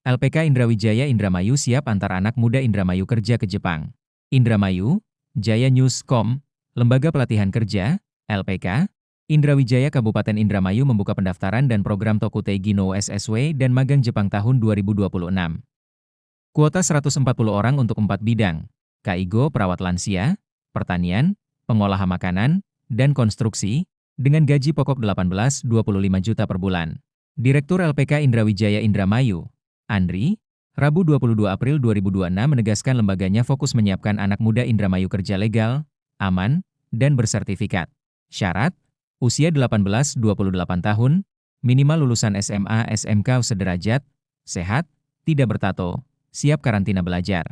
LPK Indrawijaya Indramayu siap antar anak muda Indramayu kerja ke Jepang. Indramayu, Jaya News.com, Lembaga Pelatihan Kerja, LPK, Indrawijaya Kabupaten Indramayu membuka pendaftaran dan program Tokutei no SSW dan Magang Jepang tahun 2026. Kuota 140 orang untuk 4 bidang, KIGO perawat lansia, pertanian, pengolahan makanan, dan konstruksi, dengan gaji pokok 18-25 juta per bulan. Direktur LPK Indrawijaya Indramayu, Andri, Rabu 22 April 2026 menegaskan lembaganya fokus menyiapkan anak muda Indramayu kerja legal, aman, dan bersertifikat. Syarat, usia 18-28 tahun, minimal lulusan SMA SMK sederajat, sehat, tidak bertato, siap karantina belajar.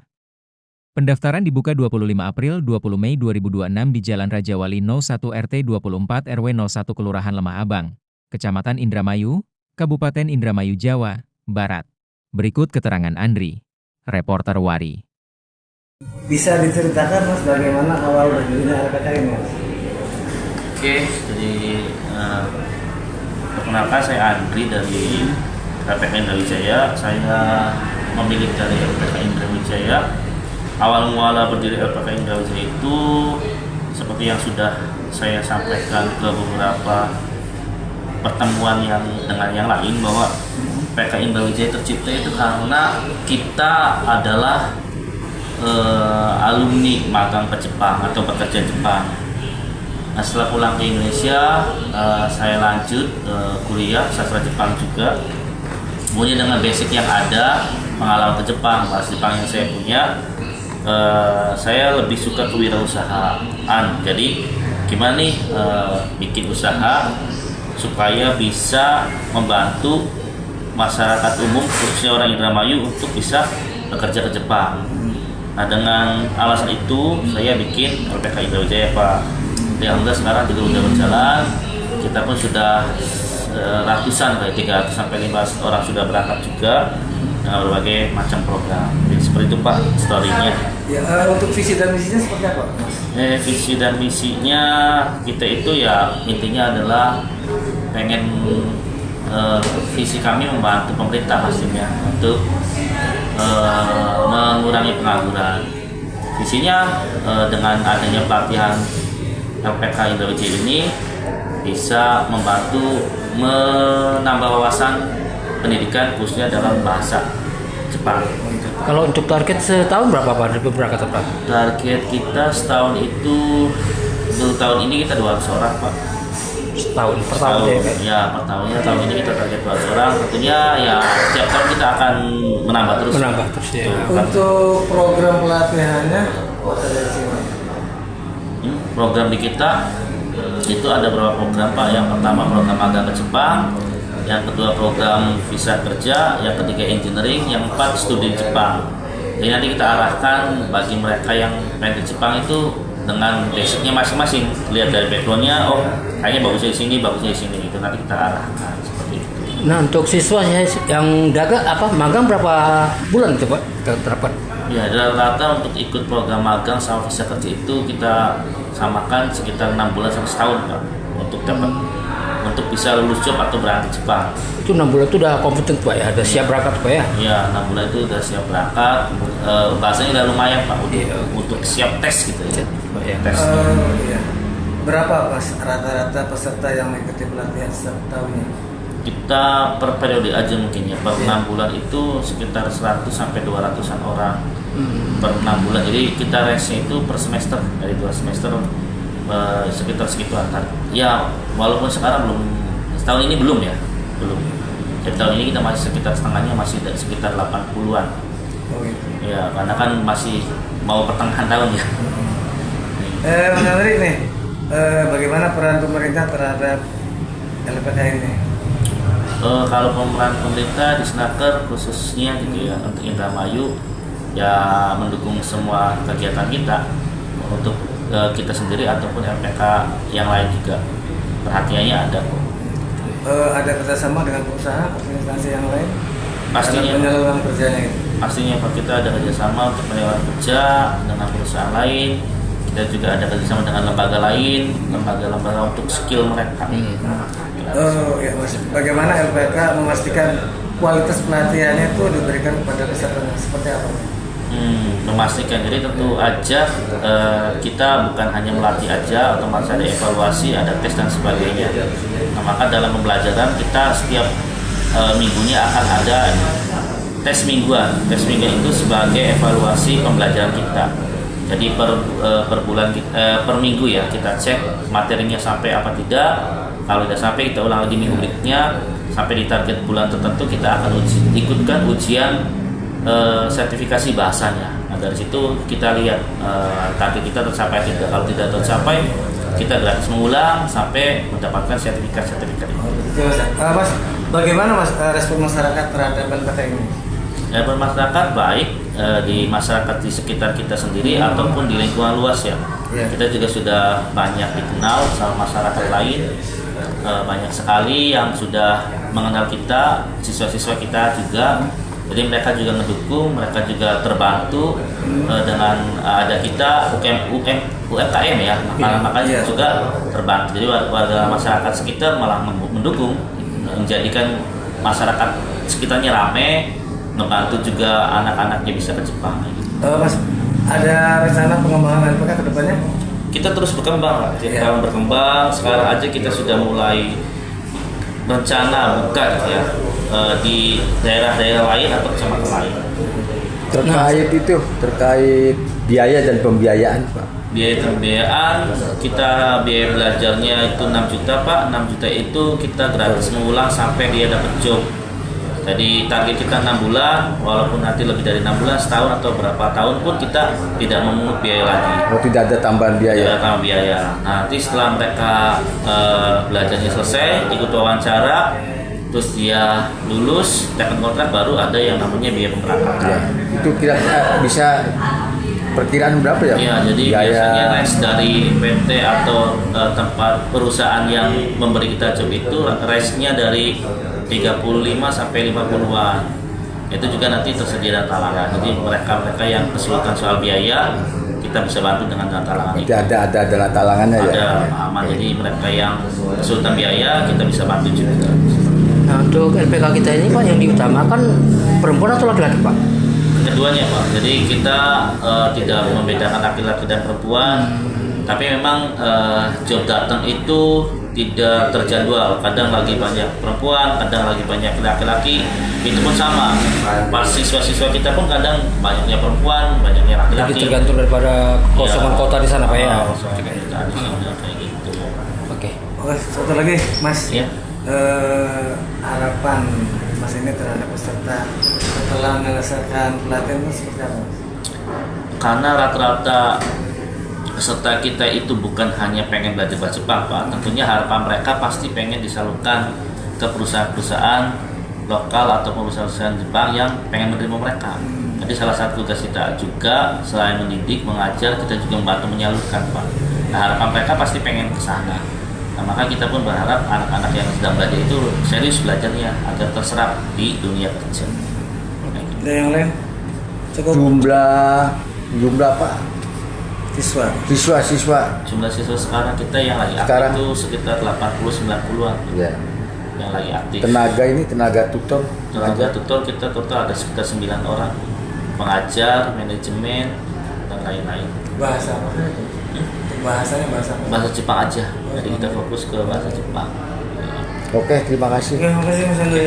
Pendaftaran dibuka 25 April 20 Mei 2026 di Jalan Raja Wali 01 RT 24 RW 01 Kelurahan Lemah Abang, Kecamatan Indramayu, Kabupaten Indramayu, Jawa Barat. Berikut keterangan Andri, reporter Wari. Bisa diceritakan Mas bagaimana awal berdirinya LPK ini? Oke, jadi perkenalkan saya Andri dari LPK Indrawijaya. Saya memilih dari LPK Indrawijaya. Awal muala berdiri LPK Indrawijaya itu seperti yang sudah saya sampaikan ke beberapa pertemuan dengan yang lain, bahwa PK Indrawijaya tercipta itu karena kita adalah alumni magang ke Jepang atau pekerja Jepang. Nah, setelah pulang ke Indonesia, saya lanjut kuliah sastra Jepang juga. Kemudian dengan basic yang ada, pengalaman ke Jepang, bahasa Jepang yang saya punya, saya lebih suka kewirausahaan. Jadi gimana nih bikin usaha supaya bisa membantu masyarakat umum, khususnya orang Indramayu, untuk bisa bekerja ke Jepang. Nah, dengan alasan itu saya bikin LPK Indrawijaya, Pak. Alhamdulillah sekarang juga sudah berjalan. Kita pun sudah ratusan, kayak 300 sampai 500 orang sudah berangkat juga dengan berbagai macam program. Jadi seperti itu, Pak, story-nya. Ya, untuk visi dan misinya seperti apa, Mas? Visi dan misinya kita itu ya intinya adalah pengen visi kami membantu pemerintah pastinya untuk mengurangi pengangguran. Visinya dengan adanya pelatihan LPK Indrawijaya ini bisa membantu menambah wawasan pendidikan khususnya dalam bahasa Jepang. Kalau untuk target setahun berapa Pak? Berapa tempat? Target kita setahun itu, untuk tahun ini kita 200 orang, Pak. Setahun per tahun ya, per tahunnya. Tahun ini kita target 200 orang. Tentunya ya setiap tahun kita akan menambah terus ya. Untuk program pelatihannya program di kita itu ada beberapa program, Pak. Yang pertama program magang ke Jepang, yang kedua program visa kerja, yang ketiga engineering, yang keempat studi Jepang. Jadi nanti kita arahkan bagi mereka yang pengen ke Jepang itu dengan basicnya masing-masing, lihat dari backgroundnya, oh kayaknya bagusnya di sini, bagusnya di sini, itu nanti kita arahkan seperti itu. Nah, untuk siswa yang magang berapa bulan itu Pak terdapat? Ya, rata-rata untuk ikut program magang sama visa kerja itu kita samakan sekitar 6 bulan sampai setahun, Pak, untuk dapat untuk bisa lulus job atau berangkat Jepang. Itu 6 bulan itu udah kompeten Pak ya, udah siap berangkat Pak ya? Iya, 6 bulan itu udah siap berangkat. Bahasanya udah lumayan, Pak, untuk siap tes gitu ya. Tes. Iya. Berapa Mas rata-rata peserta yang mengikuti pelatihan setiap tahunnya? Kita per periode aja mungkin ya, per 6 bulan itu sekitar 100 sampai 200-an orang per 6 bulan. Jadi kita range-nya itu per semester, dari 2 semester sekitar segituan. Ya, walaupun sekarang belum, setahun ini belum ya, belum. Jadi tahun ini kita masih sekitar setengahnya, masih sekitar 80-an. Oh, gitu. Ya, karena kan masih mau pertengahan tahun ya. Mas Andri nih, bagaimana peran pemerintah terhadap LPK ini? Kalau peran pemerintah di Snaker khususnya gitu ya, untuk Indramayu ya mendukung semua kegiatan kita, untuk kita sendiri ataupun LPK yang lain juga. Perhatiannya ada kok. Ada kerjasama dengan perusahaan atau instansi yang lain? Pastinya penyaluran kerjanya itu. Pastinya Pak, kita ada kerjasama untuk penyaluran kerja dengan perusahaan lain. Kita juga ada kerjasama dengan lembaga lain, lembaga-lembaga untuk skill mereka. Ya, Mas. Bagaimana LPK memastikan kualitas pelatihannya itu diberikan kepada pesertanya seperti apa? Memastikan, jadi tentu aja kita bukan hanya melatih aja, otomatis ada evaluasi, ada tes dan sebagainya. Nah, maka dalam pembelajaran kita setiap minggunya akan ada tes mingguan. Tes mingguan itu sebagai evaluasi pembelajaran kita. Jadi per bulan per minggu ya kita cek materinya sampai apa tidak. Kalau tidak sampai kita ulang lagi minggu berikutnya, sampai di target bulan tertentu kita akan ikutkan ujian sertifikasi bahasanya. Nah, dari situ kita lihat target kita tercapai tidak. Kalau tidak tercapai, kita gratis mengulang sampai mendapatkan sertifikat itu. Mas, bagaimana Mas respon masyarakat terhadap LPK ini? Respon masyarakat baik di masyarakat di sekitar kita sendiri ataupun di lingkungan luas ya. Kita juga sudah banyak dikenal sama masyarakat lain. Banyak sekali yang sudah mengenal kita, siswa-siswa kita juga. Jadi mereka juga mendukung, mereka juga terbantu dengan ada kita UMKM ya, makanya juga terbantu. Jadi warga masyarakat sekitar malah mendukung, menjadikan masyarakat sekitarnya ramai, membantu juga anak-anaknya bisa ke Jepang. Mas, ada rencana pengembangan LPK ke depannya? Kita terus berkembang, kita berkembang. Sekarang aja kita sudah mulai rencana buka gitu ya di daerah-daerah lain atau kecamatan lain. Terkait biaya dan pembiayaan Pak. Biaya pembiayaan kita biaya belajarnya itu 6 juta Pak. 6 juta itu kita gratis mengulang sampai dia dapat job. Jadi target kita 6 bulan, walaupun nanti lebih dari 6 bulan, setahun atau berapa tahun pun kita tidak memungut biaya lagi. Oh, tidak ada tambahan biaya? Tidak ada tambahan biaya. Nanti setelah mereka belajarnya selesai, ikut wawancara, terus dia lulus, tekan kontrak, baru ada yang namanya biaya pemberangkatan. Ya, itu kira-kira bisa perkiraan berapa ya? Iya, jadi biasanya range dari PT atau tempat perusahaan yang memberi kita job itu range-nya dari 35 sampai 50-an. Itu juga nanti tersedia dana talangan. Jadi mereka yang kesulitan soal biaya, kita bisa bantu dengan dana talangan itu. Ada dana talangannya ya? Ada aman. Jadi mereka yang kesulitan biaya, kita bisa bantu juga. Nah, untuk LPK kita ini Pak yang diutamakan perempuan atau laki-laki Pak? Keduanya Pak. Jadi kita tidak membedakan laki-laki dan perempuan. Tapi memang job datang itu tidak terjadwal. Kadang lagi banyak perempuan, kadang lagi banyak laki-laki. Itu pun sama. Pas siswa-siswa kita pun kadang banyaknya perempuan, banyaknya laki-laki. Jadi tergantung daripada kosongan kota di sana Pak ya. Kosongan kota di sana kayak gitu. Oke. Oke, satu lagi Mas. Ya. Harapan Mas ini terhadap peserta setelah menyelesaikan pelatihan itu seperti apa? Karena rata-rata peserta kita itu bukan hanya pengen belajar bahasa Jepang Pak, tentunya harapan mereka pasti pengen disalurkan ke perusahaan-perusahaan lokal atau perusahaan-perusahaan Jepang yang pengen menerima mereka. Jadi salah satu tugas kita juga selain mendidik, mengajar, kita juga membantu menyalurkan Pak. Nah harapan mereka pasti pengen ke sana. Nah maka kita pun berharap anak-anak yang sedang belajar itu serius belajarnya agar terserap di dunia kerja. Ada yang lain? Cukup. Jumlah apa? Siswa. Jumlah siswa sekarang kita yang lagi aktif itu sekitar 80-90-an Ya. yang lagi aktif. Tenaga tutor Kita total ada sekitar 9 orang, pengajar, manajemen dan lain-lain. Bahasa apa? Bahasanya bahasa apa? Bahasa Jepang aja, jadi kita fokus ke bahasa Jepang. Oke, terima kasih. Oke, terima kasih Mas Andri.